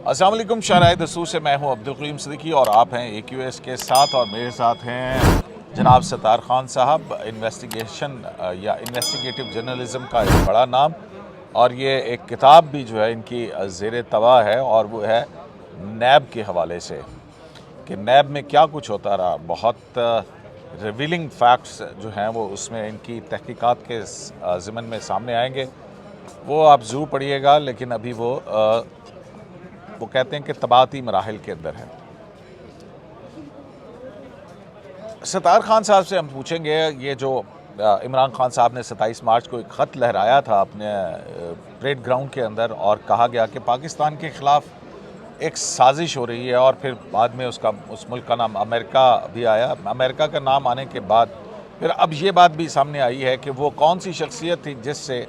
अस्सलाम वालेकुम, शहराए दस्तूर से मैं हूं अब्दुल करीम सिद्दीकी और आप हैं AQS के साथ। और मेरे साथ हैं जनाब सत्तार खान साहब, इन्वेस्टिगेशन या इन्वेस्टिगेटिव जर्नलिज़म का एक बड़ा नाम। और ये एक किताब भी जो है इनकी ज़ेर तवा है और वो है नैब के हवाले से कि नैब में क्या कुछ होता रहा। बहुत रिवीलिंग फैक्ट्स जो हैं वो उसमें इनकी तहकीकात के ज़िमन में सामने आएंगे, वो आप ज़रूर पढ़िएगा। लेकिन अभी वो कहते हैं कि तबाती मराहिल के अंदर है। सत्तार खान साहब से हम पूछेंगे, ये जो इमरान खान साहब ने 27 मार्च को एक ख़त लहराया था अपने परेड ग्राउंड के अंदर और कहा गया कि पाकिस्तान के ख़िलाफ़ एक साजिश हो रही है, और फिर बाद में उस मुल्क का नाम अमेरिका भी आया। अमेरिका का नाम आने के बाद फिर अब ये बात भी सामने आई है कि वो कौन सी शख्सियत थी जिससे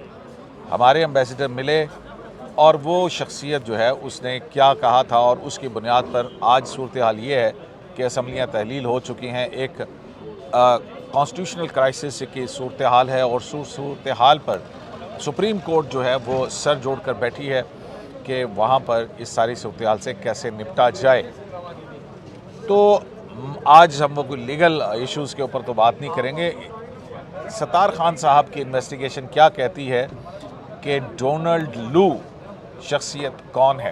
हमारे एम्बेसडर मिले और वो शख्सियत जो है उसने क्या कहा था, और उसकी बुनियाद पर आज सूरत हाल ये है कि असम्बलियाँ तहलील हो चुकी हैं। एक कॉन्स्टिट्यूशनल क्राइसिस की सूरत हाल है और सूरत हाल पर सुप्रीम कोर्ट जो है वो सर जोड़ कर बैठी है कि वहाँ पर इस सारी सूरत हाल से कैसे निपटा जाए। तो आज हम वो कोई लीगल इश्यूज़ के ऊपर तो बात नहीं करेंगे। सत्तार खान साहब की इन्वेस्टिगेशन क्या कहती है कि डोनाल्ड लू शख्सियत कौन है,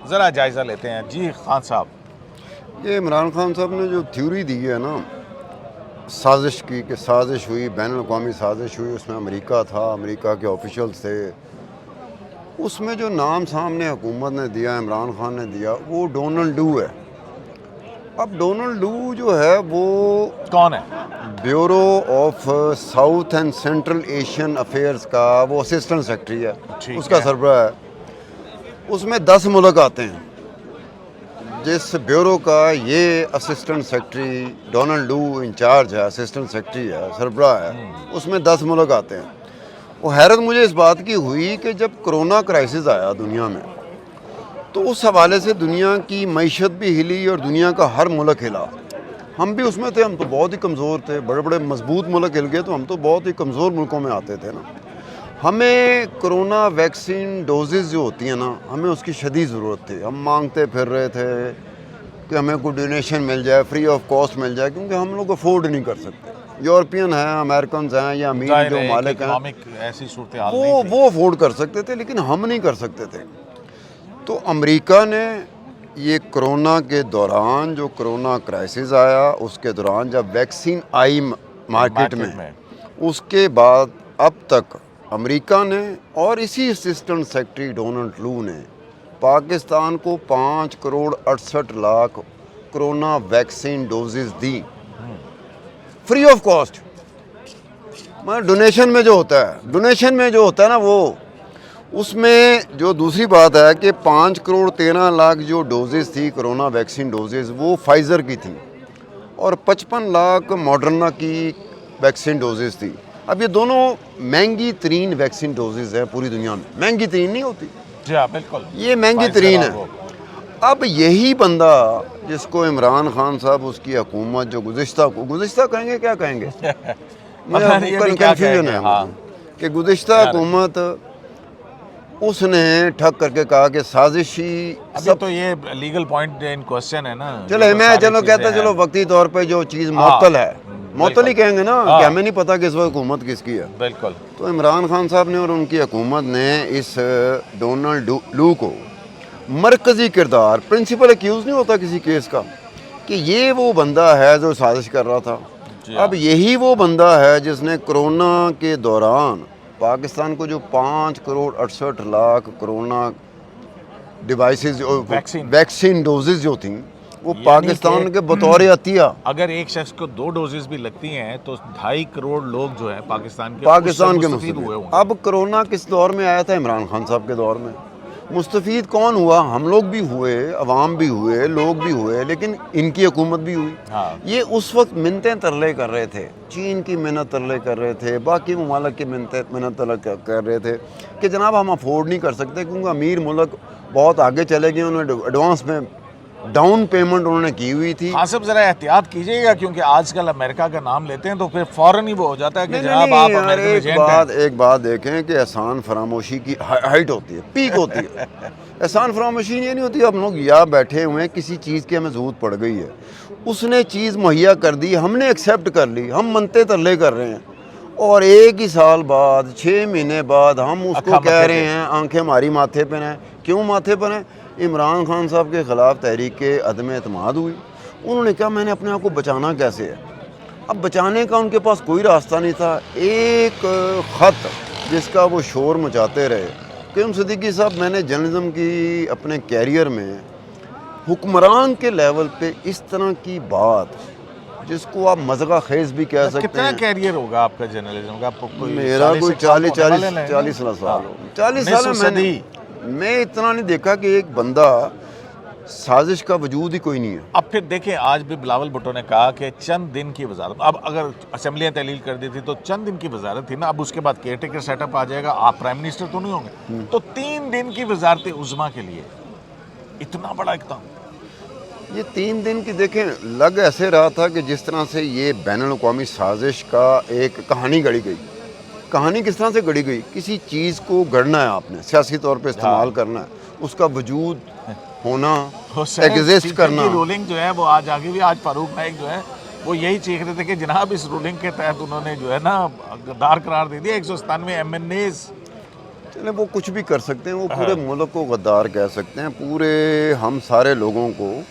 ज़रा जायज़ा लेते हैं। जी खान साहब, ये इमरान खान साहब ने जो थ्योरी दी है ना साजिश की, कि साजिश हुई, बैनुल-अक़वामी साजिश हुई, उसमें अमेरिका था, अमेरिका के ऑफिशियल्स थे, उसमें जो नाम सामने हुकूमत ने दिया, इमरान खान ने दिया, वो डोनाल्ड लू है। अब डोनाल्ड लू जो है वो कौन है? Bureau of south and central Asian affairs का वो असिस्टेंट सेक्रेटरी है, उसका सरबराह है। उसमें 10 मुल्क आते हैं। जिस ब्यूरो का ये assistant secretary Donald Lu in charge है, असिस्टेंट सेक्रेटरी है, सरबराह है, उसमें 10 मुल्क आते हैं। वो हैरत मुझे इस बात की हुई कि जब कोरोना क्राइसिस आया दुनिया में, तो उस हवाले से दुनिया की मईशत भी हिली और दुनिया का हर मुल्क हिला। हम भी उसमें थे, हम तो बहुत ही कमज़ोर थे। बड़े बड़े मजबूत मुल्क हिल गए तो हम तो बहुत ही कमज़ोर मुल्कों में आते थे ना। हमें कोरोना वैक्सीन डोजेज़ जो होती हैं ना, हमें उसकी शदीद ज़रूरत थी। हम मांगते फिर रहे थे कि हमें कोई डोनेशन मिल जाए, फ्री ऑफ कॉस्ट मिल जाए, क्योंकि हम लोग अफोर्ड नहीं कर सकते। यूरोपियन हैं, अमेरिकन हैं या अमीर जो मालिक हैं, ऐसी सूरत हाल वो अफोर्ड कर सकते थे, लेकिन हम नहीं कर सकते थे। तो अमेरिका ने ये कोरोना के दौरान, जो कोरोना क्राइसिस आया उसके दौरान जब वैक्सीन आई मार्केट में, उसके बाद अब तक अमेरिका ने और इसी असिस्टेंट सेक्रेटरी डोनाल्ड लू ने पाकिस्तान को 5 crore 68 lakh corona vaccine doses the, free of cost. मतलब डोनेशन में जो होता है ना, वो उसमें जो दूसरी बात है कि 5 करोड़ 13 लाख जो डोजेस थी कोरोना वैक्सीन डोजेस, वो फाइज़र की थी, और 55 लाख मॉडर्ना की वैक्सीन डोजेस थी। अब ये दोनों महंगी तरीन वैक्सीन डोजेस हैं पूरी दुनिया में। महंगी तरीन नहीं होती, जी हाँ बिल्कुल, ये महंगी तरीन है। अब यही बंदा जिसको इमरान खान साहब, उसकी हुकूमत जो गुज़िश्ता कहेंगे, क्या कहेंगे मुझे कन्फ्यूजन है कि गुज़िश्ता हुकूमत, उसने ठग करके कहा कि साजिशी सब, तो ये लीगल पॉइंट इन क्वेश्चन है ना। चलो कहता चलो वक्ती तौर पे जो चीज़ मुअत्तल है, मुअत्तल ही कहेंगे ना, कि हमें नहीं पता कि इस वक्त हुकूमत किसकी है। बिल्कुल। तो इमरान खान साहब ने और उनकी हुकूमत ने इस डोनाल्ड लू को मरकज़ी किरदार, प्रिंसिपल एक्यूज़ नहीं होता किसी केस का, कि ये वो बंदा है जो साजिश कर रहा था। अब यही वो बंदा है जिसने कोरोना के दौरान पाकिस्तान को जो 5 crore 68 lakh corona devices, vaccine doses जो थी, वो पाकिस्तान के बतौर अतिया, अगर एक शख्स को 2 डोजेस भी लगती हैं तो 2.5 करोड़ लोग जो है पाकिस्तान के मुस्तफीद हुए होंगे। अब कोरोना किस दौर में आया था? इमरान खान साहब के दौर में। मुस्तफीद कौन हुआ? हम लोग भी हुए, अवाम भी हुए, लोग भी हुए, लेकिन इनकी हुकूमत भी हुई। ये उस वक्त मिन्नतें तरले कर रहे थे, चीन की मिन्नत तरले कर रहे थे, बाकी ममालिक की मिन्नत तरले कर रहे थे कि जनाब हम अफोर्ड नहीं कर सकते, क्योंकि अमीर मुल्क बहुत आगे चले गए, उन्होंने एडवांस में डाउन पेमेंट उन्होंने की हुई थी। हाँ साहब जरा एहतियात कीजिएगा क्योंकि आजकल अमेरिका का नाम लेते हैं तो फिर फौरन ही वो हो जाता है कि नहीं, जनाब नहीं, आप यार, अमेरिकन एजेंट हैं। एक बात देखें कि एहसान फरामोशी की हाइट होती है, पीक होती है। एहसान फरामोशी ये नहीं होती हम लोग या बैठे हुए हैं, किसी चीज़ की हमें ज़रूरत पड़ गई है, उसने चीज़ मुहैया कर दी, हमने एक्सेप्ट कर ली, हम मनते तरले कर रहे हैं, और एक ही साल बाद 6 महीने बाद हम उसको कह रहे हैं आंखें हमारी माथे पर हैं। क्यों माथे पर हैं? इमरान खान साहब के ख़िलाफ़ तहरीक अदम एतमाद हुई, उन्होंने कहा मैंने अपने आप को बचाना कैसे है। अब बचाने का उनके पास कोई रास्ता नहीं था। एक ख़त जिसका वो शोर मचाते रहे। क़य्यूम सिद्दीकी साहब, मैंने जर्नलिज्म की अपने कैरियर में हुक्मरान के लेवल पे इस तरह की बात जिसको आप मज़गा खेज़ भी कह सकते कितना हैं। कैरियर होगा आपका जर्नलिज्म का? मेरा कोई 40 साल हो, 40 साल में मैं इतना नहीं देखा कि एक बंदा साजिश का वजूद ही कोई नहीं है। अब फिर देखें, आज भी बिलावल भुट्टो ने कहा कि चंद दिन की वजारत, अब अगर असम्बलियाँ तहलील कर दी थी तो चंद दिन की वजारत थी ना, अब उसके बाद केयर टेकर सेटअप आ जाएगा, आप प्राइम मिनिस्टर तो नहीं होंगे, तो 3 दिन की वजारत उज़्मा के लिए इतना बड़ा इक़दाम। ये 3 दिन की देखें, लग ऐसे रहा था कि जिस तरह से ये बैनुल-अक़वामी साजिश का एक कहानी गढ़ी गई। कहानी किस तरह से गढ़ी गई? किसी चीज़ को गढ़ना है आपने, सियासी तौर पे इस्तेमाल करना है, उसका वजूद होना, एग्जिस्ट करना। रूलिंग जो है वो आज आगे भी, आज फारूक नाइक जो है वो यही चीख रहे थे कि जनाब इस रूलिंग के तहत उन्होंने जो है ना गद्दार करार दे दिया 197 MNAs। चले वो कुछ भी कर सकते हैं, वो पूरे मुल्क को गद्दार कह सकते हैं, पूरे हम सारे लोगों को।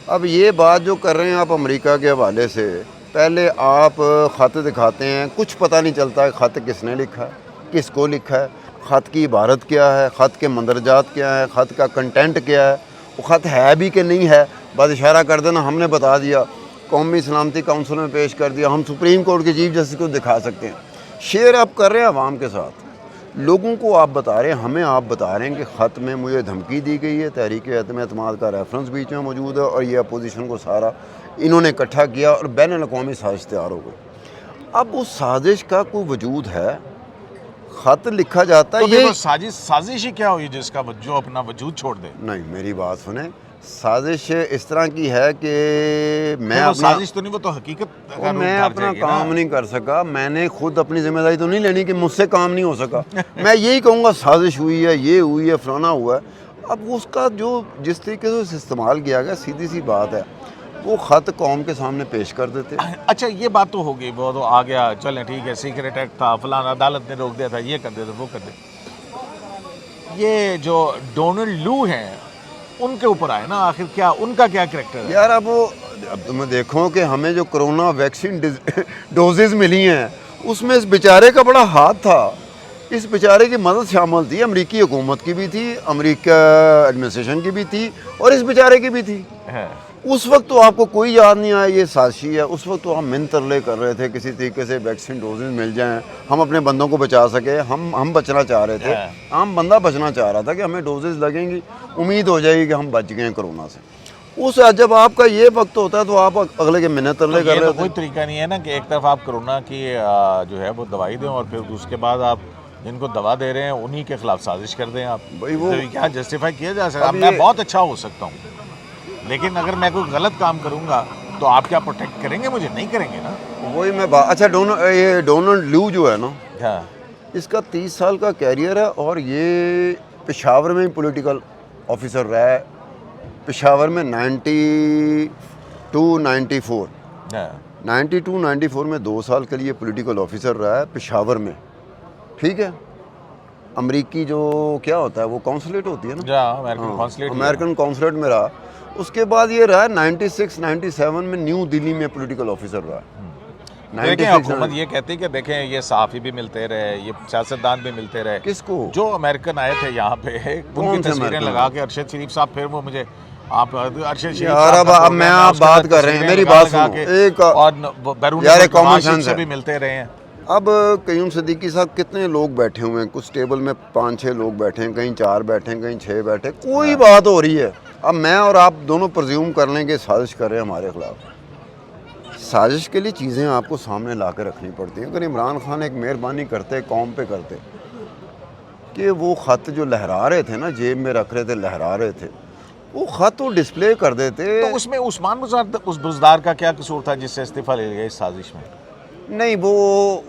अब ये बात जो कर रहे हैं आप अमेरिका के हवाले से, पहले आप ख़त दिखाते हैं, कुछ पता नहीं चलता है ख़त किसने लिखा है, किसको लिखा है, ख़त की इबारत क्या है, ख़त के मंदरजात क्या है, ख़त का कंटेंट क्या है, वो ख़त है भी कि नहीं है, बस इशारा कर देना हमने बता दिया, कौमी सलामती काउंसिल में पेश कर दिया, हम सुप्रीम कोर्ट के चीफ जस्टिस को दिखा सकते हैं। शेयर आप कर रहे हैं आवाम के साथ, लोगों को आप बता रहे हैं, हमें आप बता रहे हैं कि ख़त में मुझे धमकी दी गई है, तहरीक अदम एतमाद का रेफरेंस बीच में मौजूद है और ये अपोजिशन को सारा इन्होंने इकट्ठा किया और बैनुल-अक़वामी साजिश तैयार हो गई। अब उस साजिश का कोई वजूद है, ख़त लिखा जाता है, तो ये साजिश ही क्या हुई जिसका जो अपना वजूद छोड़ दे? नहीं, मेरी बात सुने, साजिश इस तरह की है कि मैं अपना साजिश तो नहीं, वो तो हकीकत और मैं अपना काम नहीं कर सका, मैंने खुद अपनी जिम्मेदारी तो नहीं लेनी कि मुझसे काम नहीं हो सका। मैं यही कहूँगा साजिश हुई है, ये हुई है, फलाना हुआ है। अब उसका जो जिस तरीके से इस्तेमाल किया गया, सीधी सी बात है, वो ख़त कौम के सामने पेश कर देते। अच्छा, ये बात तो हो गई, वो तो आ गया, चलें ठीक है, सीक्रेट एक्ट था, फलाना अदालत ने रोक दिया था, ये कर देते वो कर दे। ये जो डोनाल्ड लू हैं उनके ऊपर आए ना, आखिर क्या उनका क्या करैक्टर है? यार अब तुम देखो कि हमें जो कोरोना वैक्सीन डोजेज़ मिली हैं, उसमें इस बेचारे का बड़ा हाथ था, इस बेचारे की मदद शामिल थी, अमेरिकी हुकूमत की भी थी, अमेरिका एडमिनिस्ट्रेशन की भी थी और इस बेचारे की भी थी। उस वक्त तो आपको कोई याद नहीं आया ये साजिश है, उस वक्त तो हम मिन तरले कर रहे थे किसी तरीके से वैक्सीन डोजेज मिल जाएं, हम अपने बंदों को बचा सके, हम बचना चाह रहे थे, आम बंदा बचना चाह रहा था कि हमें डोजेज लगेंगी, उम्मीद हो जाएगी कि हम बच गए कोरोना से। उस जब आपका ये वक्त होता है तो आप अगले के मिन्नत तरले कर रहे हो। कोई तरीका नहीं है ना कि एक तरफ आप कोरोना की जो है वो दवाई दें और फिर उसके बाद आप जिनको दवा दे रहे हैं उन्हीं के खिलाफ साजिश कर दें। आप भाई वो क्या जस्टिफाई किया जा सकता है? मैं बहुत अच्छा हो सकता हूँ, लेकिन अगर मैं कोई गलत काम करूँगा तो आप क्या प्रोटेक्ट करेंगे मुझे? नहीं करेंगे ना। वही मैं बात। अच्छा, ये डोनाल्ड लू जो है ना, हाँ, इसका 30 साल का कैरियर है और ये पेशावर में ही पॉलिटिकल ऑफिसर रहा है। पेशावर में 92-94 92-94 में 2 साल के लिए पॉलिटिकल ऑफिसर रहा है पेशावर में, ठीक है। अमेरिकी जो क्या होता है वो कौंसलेट होती है ना, अमेरिकन कौंसलेट में रहा। उसके बाद ये रहा 96-97 में न्यू दिल्ली में पॉलिटिकल ऑफिसर रहा। देखें, हुकूमत ये कहती है कि देखें ये सहाफ़ी भी मिलते रहे, ये सियासतदान भी मिलते रहे। किसको? जो अमेरिकन आए थे यहाँ पे, उनकी तस्वीरें लगा के अरशद शरीफ साहब, फिर वो मुझे आप अरशद शरीफ अब मैं आप बात कर रहे हैं, मेरी बात सुनो, एक और बैरून से भी मिलते रहे हैं। अब क़य्यूम सिद्दीकी साहब कितने लोग बैठे हुए हैं, कुछ टेबल में 5-6 लोग बैठे हैं, कहीं 4 बैठे हैं, कहीं 6 बैठे, कोई बात हो रही है। अब मैं और आप दोनों प्रज्यूम कर लें कि साजिश कर रहे हैं हमारे खिलाफ। साजिश के लिए चीज़ें आपको सामने ला कर रखनी पड़ती हैं। अगर इमरान खान एक मेहरबानी करते, कौम पे करते कि वो ख़त जो लहरा रहे थे ना, जेब में रख रहे थे, लहरा रहे थे, वो ख़त वो डिस्प्ले कर देते। तो उसमें उस्मान बुज़दार का क्या कसूर था जिससे इस्तीफ़ा ले लिया इस साजिश में? नहीं, वो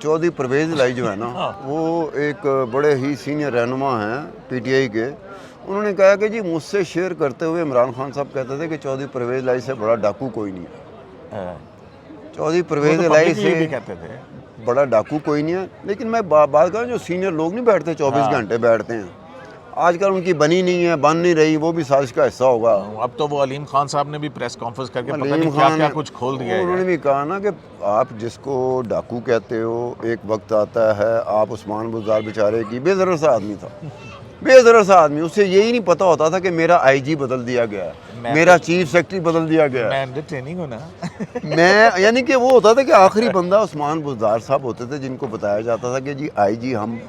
चौधरी परवेज़ इलाही जो है ना हाँ। वो एक बड़े ही सीनियर रहनुमा हैं पीटीआई के। उन्होंने कहा कि जी मुझसे शेयर करते हुए इमरान खान साहब कहते थे कि चौधरी परवेज़ इलाही से बड़ा डाकू कोई नहीं है। हाँ। चौधरी वो परवेज़ तो इलाही पब्लिकली भी से कहते थे। बड़ा डाकू कोई नहीं है। लेकिन मैं बात कर, जो सीनियर लोग नहीं बैठते 24 हाँ। घंटे बैठते हैं, आजकल उनकी बनी नहीं है, बन नहीं रही, वो भी साजिश का हिस्सा होगा। अब तो वो अलीम खान साहब ने भी प्रेस कॉन्फ्रेंस करके पता अलीम नहीं क्या खान क्या कुछ खोल दिया है उन्होंने यार। भी कहा ना कि आप जिसको डाकू कहते हो, एक वक्त आता है आप उस्मान बुज़दार बेचारे की बेज़रर सा आदमी था, बेज़रर सा आदमी, उसे यही नहीं पता होता था कि मेरा आईजी बदल दिया गया है, मेरा चीफ सेक्रेटरी बदल दिया गया है। मैं अंडर ट्रेनिंग हूँ ना। मैं यानी कि वो होता था कि आखिरी बंदा उस्मान बुज़दार साहब होते थे जिनको बताया जाता था कि जी आईजी हम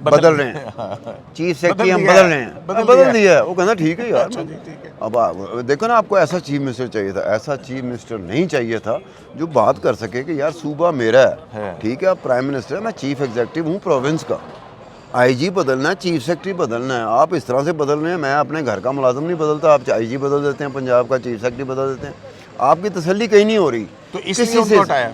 बदल रहे हैं, चीफ सेक्रेटरी हम बदल रहे हैं, बदल दिया है। वो कहना ठीक है यार। अच्छा जी, ठीक है। अब देखो ना, आपको ऐसा चीफ मिनिस्टर चाहिए था, ऐसा चीफ मिनिस्टर नहीं चाहिए था जो बात कर सके कि यार सूबा मेरा है, ठीक है, आप प्राइम मिनिस्टर है, मैं चीफ एग्जीक्यूटिव हूँ प्रोविंस का, आईजी बदलना है, चीफ सेक्रेटरी बदलना है, आप इस तरह से बदल रहे हैं। मैं अपने घर का मुलाजिम नहीं बदलता, आप आईजी बदल देते हैं, पंजाब का चीफ सेक्रेटरी बदल देते हैं, आपकी तसल्ली कहीं नहीं हो रही। तो इसलिए उनको हटाया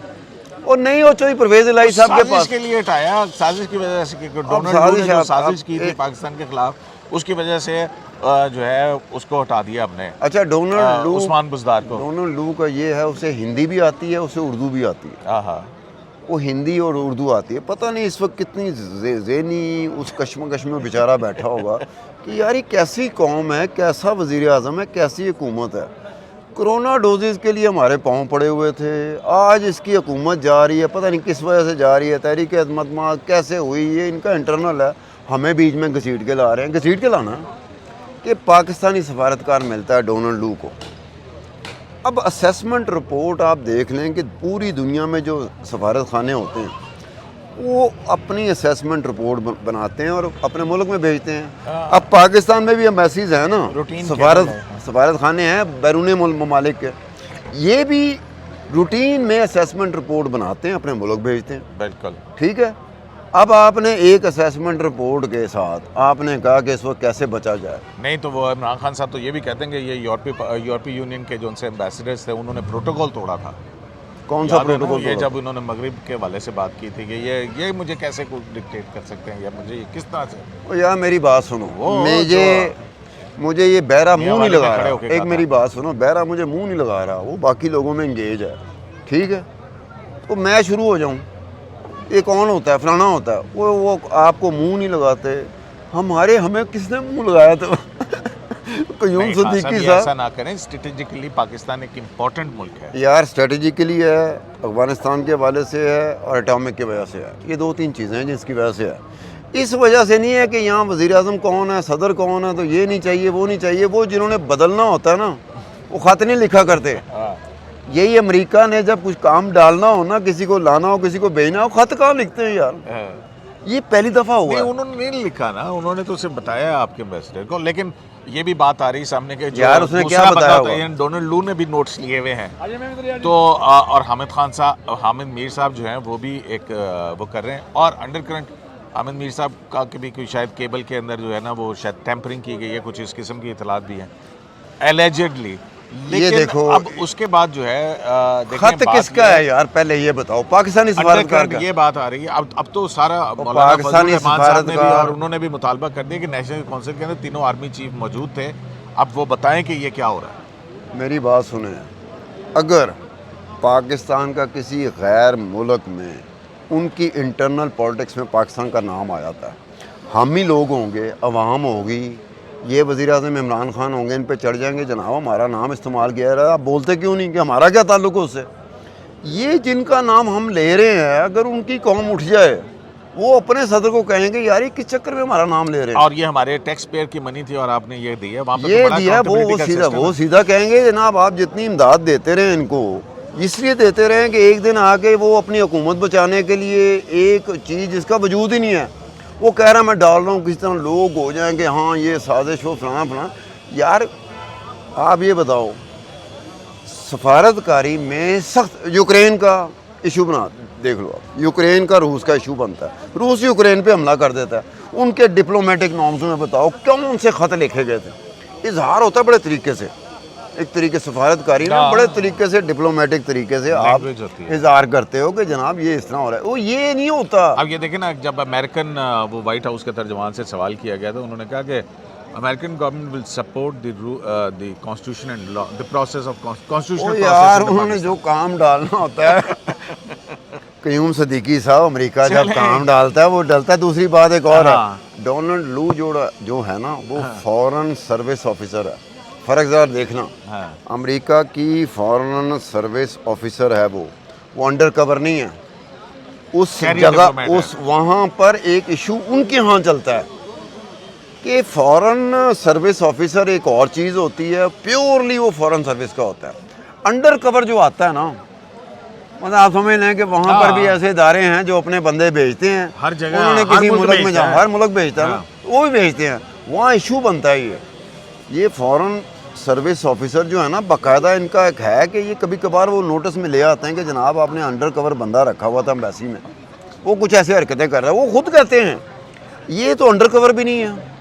और नहीं, हो चौधरी परवेज़ इलाही साहब के पास के लिए हटाया, साजिश की वजह से कि डोनाल्ड साजिश ने जो आप- साजिश की थी एक- पाकिस्तान के खिलाफ, उसकी वजह से जो है उसको हटा दिया हमने। अच्छा, डोनाल्ड लू, उस्मान बुज़दार को। डोनाल्ड लू का ये है, उसे हिंदी भी आती है, उसे उर्दू भी आती है। हाँ, वो हिंदी और उर्दू आती है। पता नहीं इस वक्त कितनी ज़ेनी उस कश्मकश में बेचारा बैठा होगा कि यार ये कैसी कौम है, कैसा वज़ीर आज़म है, कैसी हुकूमत है। कोरोना डोजेज़ के लिए हमारे पाँव पड़े हुए थे, आज इसकी हुकूमत जा रही है, पता नहीं किस वजह से जा रही है, तहरीक अहमद कैसे हुई, ये इनका इंटरनल है, हमें बीच में घसीट के ला रहे हैं। घसीट के लाना कि पाकिस्तानी सफारतकार मिलता है डोनाल्ड लू को। अब असेसमेंट रिपोर्ट आप देख लें कि पूरी दुनिया में जो सफारत खाने होते हैं वो अपनी असेसमेंट रिपोर्ट बनाते हैं और अपने मुल्क में भेजते हैं। अब पाकिस्तान में भी एम्बेसीज हैं ना, रूटीन सफारत खाने हैं बैरून ममालिक के, ये भी रूटीन में असेसमेंट रिपोर्ट बनाते हैं, अपने मुल्क भेजते हैं। बिल्कुल ठीक है। अब आपने एक असेसमेंट रिपोर्ट के साथ आपने कहा कि इस वक्त कैसे बचा जाए। नहीं तो वो इमरान खान साहब तो ये भी कहते हैं कि ये यूरोपीय यूनियन के जो उनसे एम्बेसडर्स थे उन्होंने प्रोटोकॉल तोड़ा था। कौन सा प्रोटोकॉल? ये जब उन्होंने मगरिब के हवाले से बात की थी कि ये मुझे कैसे कुछ डिक्टेट कर सकते हैं या मुझे ये किस तरह से। ओ यार मेरी बात सुनो, मुझे ये बहरा मुंह नहीं लगा रहा। एक मेरी बात सुनो, बहरा मुझे मुंह नहीं लगा रहा, वो बाकी लोगों में इंगेज है, ठीक है। तो मैं शुरू हो जाऊं, ये कौन होता है, फलाना होता है, वो आपको मुंह नहीं लगाते। हमें किसने मुंह लगाया था? कयूम सिद्दीकी साहब। ऐसा ना करें, स्ट्रेटेजिकली पाकिस्तान एक इम्पोर्टेंट मुल्क है यार, स्ट्रेटेजिकली है, अफगानिस्तान के हवाले से है और एटॉमिक की वजह से है। ये दो तीन चीज़ें हैं जिसकी वजह से है। इस वजह से नहीं है कि यहाँ वज़ीर आज़म कौन है, सदर कौन है, तो ये नहीं चाहिए वो नहीं चाहिए। वो जिन्होंने बदलना होता है ना, वो ख़त नहीं लिखा करते। यही अमेरिका ने जब कुछ काम डालना हो ना, किसी को लाना हो, किसी को भेजना हो, ख़त कहाँ लिखते हैं यार? ये पहली दफ़ा हुआ है। उन्होंने नहीं लिखा ना, उन्होंने तो उसे बताया आपके एम्बेसडर को। लेकिन ये भी बात आ रही सामने के यार उसने क्या बताया? डोनाल्ड लू ने भी नोट्स लिए हुए हैं तो और हामिद मीर साहब जो हैं वो भी एक वो कर रहे हैं। और अंडर करंट हामिद मीर साहब का भी कोई शायद केबल के अंदर जो है ना वो शायद टेम्परिंग की गई है, कुछ इस किस्म की इतलात भी हैं एलिजेडली। ये देखो, अब उसके बाद जो है खत किसका है यार, पहले ये बताओ। पाकिस्तानी सफारतकार का ये बात आ रही है। अब तो सारा पाकिस्तानी सफारतकार और उन्होंने भी मुतालबा कर दिया कि नेशनल काउंसिल के अंदर तीनों आर्मी चीफ मौजूद थे। अब वो बताएं कि ये क्या हो रहा है। मेरी बात सुने, अगर पाकिस्तान का किसी गैर मुल्क में उनकी इंटरनल पॉलिटिक्स में पाकिस्तान का नाम आ जाता है, हम ही लोग होंगे, अवाम होगी, ये वज़ीर आज़म इमरान खान होंगे, इन पे चढ़ जाएंगे, जनाब हमारा नाम इस्तेमाल किया रहा है, आप बोलते क्यों नहीं कि हमारा क्या ताल्लुक है उससे? ये जिनका नाम हम ले रहे हैं, अगर उनकी कौम उठ जाए, वो अपने सदर को कहेंगे यार ये किस चक्कर में हमारा नाम ले रहे हैं, और ये हमारे टैक्स पेयर की मनी थी और आपने ये दी है, वहाँ पे ये तो बड़ा दिया। वो सीधा कहेंगे जनाब आप जितनी इमदाद देते रहे इनको, इसलिए देते रहे कि एक दिन आके वो अपनी हुकूमत बचाने के लिए एक चीज़ जिसका वजूद ही नहीं है, वो कह रहा मैं डाल रहा हूँ, किस तरह लोग हो जाएंगे हाँ ये साजिश हो फलाना फलाना। यार आप ये बताओ, सफारतकारी में सख्त यूक्रेन का इशू बना देख लो आप, यूक्रेन का रूस का इशू बनता है, रूस यूक्रेन पे हमला कर देता है, उनके डिप्लोमेटिक नॉर्म्स में बताओ कौन से ख़त लिखे गए थे? इजहार होता है बड़े तरीके से, एक तरीके सफारतकारी में बड़े तरीके से डिप्लोमेटिक तरीके से आप Language होती है। इजहार करते हो कि जनाब ये इस तरह हो रहा है, वो ये नहीं होता। अब ये देखें ना, जब अमेरिकन वो वाइट हाउस के तर्जुमान से सवाल किया गया तो उन्होंने कहा कि American government will support the constitution and law, the process of oh constitutional यार उन्होंने जो काम डालना होता है क्यूम सदीकी साहब अमेरिका जब काम डालता है वो डलता है। दूसरी बात एक और है, डोनाल्ड लू जो है ना वो फॉरेन सर्विस ऑफिसर है। फ़र्क ज़रा देखना, अमेरिका की फॉरेन सर्विस ऑफिसर है वो अंडर कवर नहीं है। उस जगह उस वहाँ पर एक इशू उनके यहाँ चलता है कि फॉरेन सर्विस ऑफिसर एक और चीज़ होती है, प्योरली वो फॉरेन सर्विस का होता है। अंडर कवर जो आता है ना, मतलब आप समझ लें कि वहाँ पर भी ऐसे इदारे हैं जो अपने बंदे भेजते हैं हर जगह, उन्होंने किसी मुल्क में जाओ, हर मुल्क भेजता है ना, वो भी भेजते हैं, वहाँ इशू बनता है। ये फॉरेन सर्विस ऑफिसर जो है ना, बाकायदा इनका एक है कि ये कभी कभार वो नोटिस में ले आते हैं कि जनाब आपने अंडर कवर बंदा रखा हुआ था एम्बेसी में, वो कुछ ऐसे हरकतें कर रहा है। वो खुद कहते हैं ये तो अंडर कवर भी नहीं है।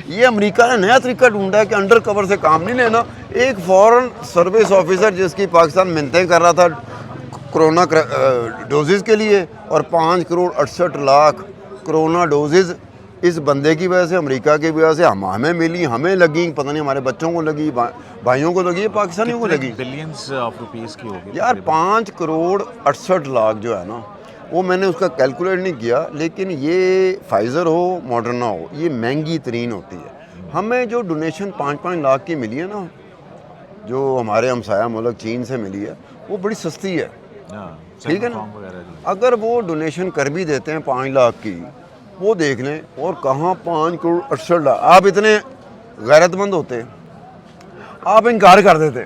ये अमेरिका ने नया तरीका ढूंढा है कि अंडर कवर से काम नहीं लेना। एक फॉरेन सर्विस ऑफिसर जिसकी पाकिस्तान मिन्नतें कर रहा था कोरोना डोजेज़ के लिए, और 5 करोड़ 68 लाख कोरोना डोजेज़ इस बंदे की वजह से, अमेरिका की वजह से हमें मिली, हमें लगी, पता नहीं हमारे बच्चों को लगी, भाइयों को लगी, पाकिस्तानियों को लगी। बिलियंस ऑफ रुपीस की होगी यार 5 करोड़ 68 लाख जो है ना, वो मैंने उसका कैलकुलेट नहीं किया, लेकिन ये फाइज़र हो मॉडर्ना हो, ये महंगी तरीन होती है। हमें जो डोनेशन 5-5 लाख की मिली है ना, जो हमारे हमसाया मुल्क चीन से मिली है, वो बड़ी सस्ती है, ठीक है ना। अगर वो डोनेशन कर भी देते हैं 5 लाख की, वो देख लें, और कहाँ 5 करोड़ 68 लाख। आप इतने गैरतमंद होते, आप इनकार कर देते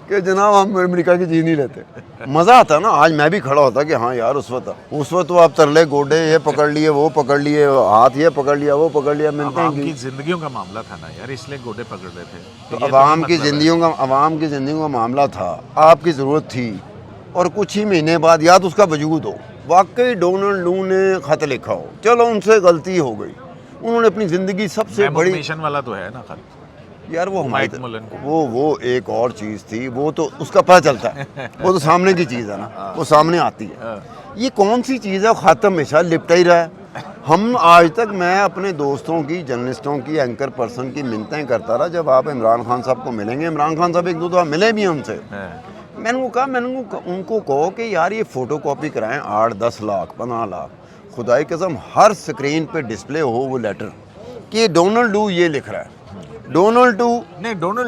कि जनाब हम अमेरिका की चीज़ नहीं लेते, मज़ा आता ना। आज मैं भी खड़ा होता कि हाँ यार उस वक्त तो आप तरले गोडे ये पकड़ लिए, वो पकड़ लिए, हाथ ये पकड़ लिया, वो पकड़ लिया, मिलते हैं की जिंदगियों का मामला था ना यार, इसलिए गोडे पकड़ रहे थे। तो अवाम की ज़िंदगियों का मामला था, आपकी ज़रूरत थी, और कुछ ही महीने बाद या तो उसका वजूद हो, वाकई डोनाल्ड लू ने ख़त लिखा हो, चलो उनसे गलती हो गई, उन्होंने अपनी ज़िंदगी सबसे बड़ी मिशन वाला तो है ना खत यार, वो हमारे वो एक और चीज़ थी, वो तो उसका पता चलता है, वो तो सामने की चीज़ है ना, वो सामने आती है। ये कौन सी चीज़ है, खत हमेशा लिपटा ही रहा है। हम आज तक, मैं अपने दोस्तों की, जर्नलिस्टों की, एंकर पर्सन की मिन्नतें करता रहा, जब आप इमरान खान साहब को मिलेंगे, इमरान खान साहब 1-2 दफ़ा मिले भी हमसे, मैंने उनको कहो कि यार ये फ़ोटो कॉपी कराएं 8-10 लाख 15 लाख, खुदाई कसम हर स्क्रीन पे डिस्प्ले हो वो लेटर कि डोनाल्ड लू ये लिख रहा है। डोनाल्ड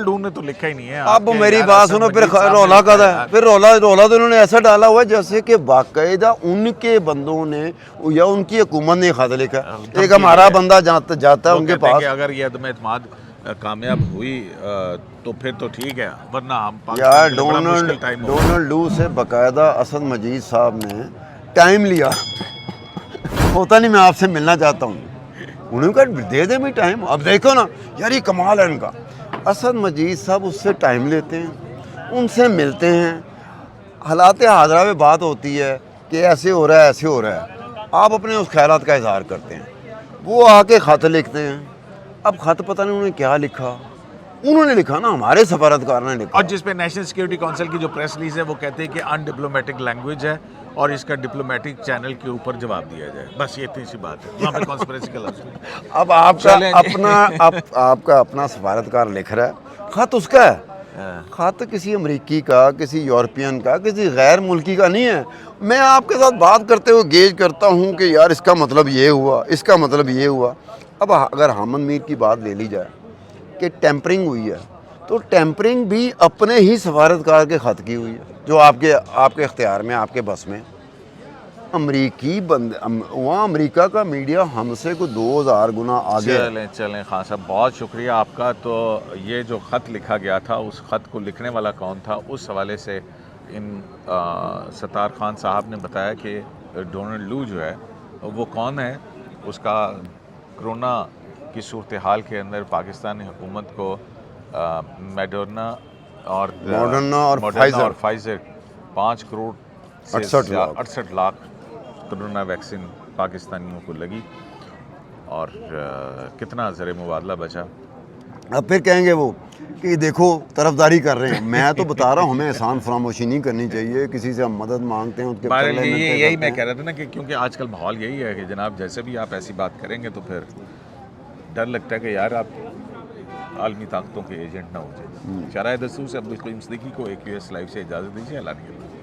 लू ने तो लिखा ही नहीं है। अब मेरी बात सुनो, फिर रौला का था, फिर रौला तो उन्होंने ऐसा डाला हुआ है जैसे कि बाकायदा उनके बंदों ने या उनकी हुकूमत ने खत लिखा। एक हमारा बंदा जाता है उनके पास, अगर ये अदम-ए-एतमाद कामयाब हुई तो फिर तो ठीक है, वरना हम यार डोनाल्ड लू से बाकायदा असद मजीद साहब ने टाइम लिया। होता नहीं मैं आपसे मिलना चाहता हूँ, उन्होंने कहा दे दे भी टाइम। अब देखो ना यार, ये कमाल है इनका। असद मजीद साहब उससे टाइम लेते हैं, उनसे मिलते हैं, हालात हाज़रा में बात होती है कि ऐसे हो रहा है, ऐसे हो रहा है, आप अपने उस ख्यालात का इजहार करते हैं, वो आके ख़त लिखते हैं। अब ख़त पता नहीं उन्होंने क्या लिखा, उन्होंने लिखा ना, हमारे सफारतकार ने लिखा, और जिस पे नेशनल सिक्योरिटी काउंसिल की जो प्रेस रिलीज है वो कहते हैं कि अनडिप्लोमेटिक लैंग्वेज है और इसका डिप्लोमेटिक चैनल के ऊपर जवाब दिया जाए, बस ये इतनी सी बात है, वहाँ पे कॉन्स्पिरेसी का लफ्ज़ नहीं। अब आपका अपना सफारतकार लिख रहा है, ख़त उसका है, ख़त किसी अमरीकी का, किसी यूरोपियन का, किसी गैर मुल्की का नहीं है। मैं आपके साथ बात करते हुए गेज करता हूँ कि यार इसका मतलब ये हुआ, इसका मतलब ये हुआ। अब अगर हामिद मीर की बात ले ली जाए कि टेम्परिंग हुई है, तो टेम्परिंग भी अपने ही सफारतकार के ख़त की हुई है, जो आपके इख्तियार में, आपके बस में। अमरीकी बंद वहाँ अमेरिका का मीडिया हमसे को 2000 गुना आगे। चलें खान साहब, बहुत शुक्रिया आपका। तो ये जो ख़त लिखा गया था, उस ख़त को लिखने वाला कौन था, उस हवाले से इन सत्तार खान साहब ने बताया कि डोनाल्ड लू जो है वो कौन है, उसका कोरोना की सूरत हाल के अंदर पाकिस्तानी हुकूमत को मॉडर्ना और Pfizer 5 crore 68 lakh corona vaccine पाकिस्तानियों को लगी, और कितना ज़र मुबादला बचा अब फिर कहेंगे वो कि देखो तरफदारी कर रहे हैं। मैं तो बता रहा हूँ हमें एहसान फरामोशी नहीं करनी चाहिए, किसी से हम मदद मांगते हैं उसके बहरहाल तरले मिलते यही करते मैं हैं। कह रहा था ना कि क्योंकि आजकल माहौल यही है कि जनाब जैसे भी आप ऐसी बात करेंगे तो फिर डर लगता है कि यार आप आलमी ताकतों के एजेंट ना हो जाए। शराय दस्तूर से अब्दुल करीम सिद्दीकी को AQS लाइव से इजाज़त दीजिए। अल्लाह ने